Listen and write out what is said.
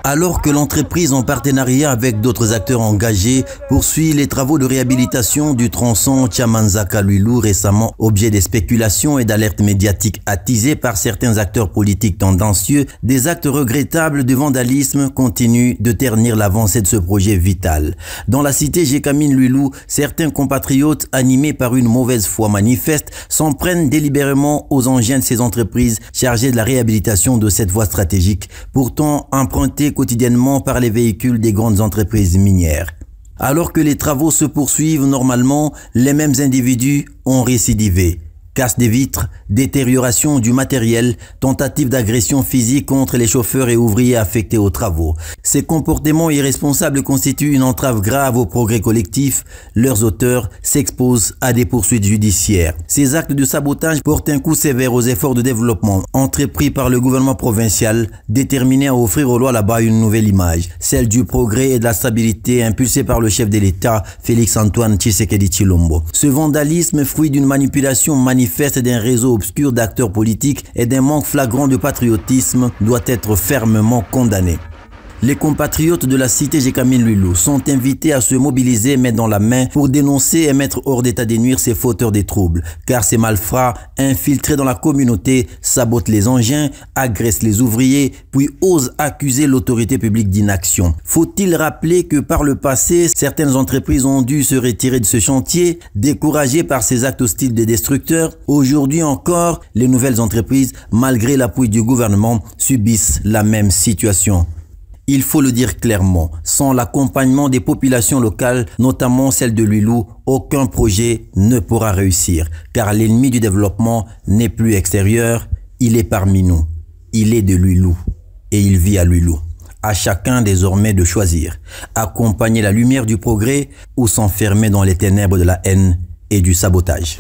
Alors que l'entreprise, en partenariat avec d'autres acteurs engagés, poursuit les travaux de réhabilitation du tronçon Tchamanzaka-Luilou, récemment objet des spéculations et d'alertes médiatiques attisées par certains acteurs politiques tendancieux, des actes regrettables de vandalisme continuent de ternir l'avancée de ce projet vital. Dans la cité Gécamine-Luilou, certains compatriotes animés par une mauvaise foi manifeste s'en prennent délibérément aux engins de ces entreprises chargées de la réhabilitation de cette voie stratégique, pourtant empruntée quotidiennement par les véhicules des grandes entreprises minières. Alors que les travaux se poursuivent normalement, les mêmes individus ont récidivé. Casse des vitres, détérioration du matériel, tentative d'agression physique contre les chauffeurs et ouvriers affectés aux travaux. Ces comportements irresponsables constituent une entrave grave au progrès collectif. Leurs auteurs s'exposent à des poursuites judiciaires. Ces actes de sabotage portent un coup sévère aux efforts de développement entrepris par le gouvernement provincial, déterminé à offrir aux lois là-bas une nouvelle image, celle du progrès et de la stabilité impulsée par le chef de l'État, Félix-Antoine Tshisekedi Tshilombo. Ce vandalisme, fruit d'une manipulation manifeste d'un réseau obscur d'acteurs politiques et d'un manque flagrant de patriotisme, doit être fermement condamné. Les compatriotes de la cité Gécamine-Luilou sont invités à se mobiliser main dans la main pour dénoncer et mettre hors d'état de nuire ces fauteurs des troubles, car ces malfrats, infiltrés dans la communauté, sabotent les engins, agressent les ouvriers, puis osent accuser l'autorité publique d'inaction. Faut-il rappeler que par le passé, certaines entreprises ont dû se retirer de ce chantier, découragées par ces actes hostiles des destructeurs? Aujourd'hui encore, les nouvelles entreprises, malgré l'appui du gouvernement, subissent la même situation. Il faut le dire clairement, sans l'accompagnement des populations locales, notamment celles de Luilou, aucun projet ne pourra réussir, car l'ennemi du développement n'est plus extérieur, il est parmi nous. Il est de Luilou et il vit à Luilou. À chacun désormais de choisir, accompagner la lumière du progrès ou s'enfermer dans les ténèbres de la haine et du sabotage.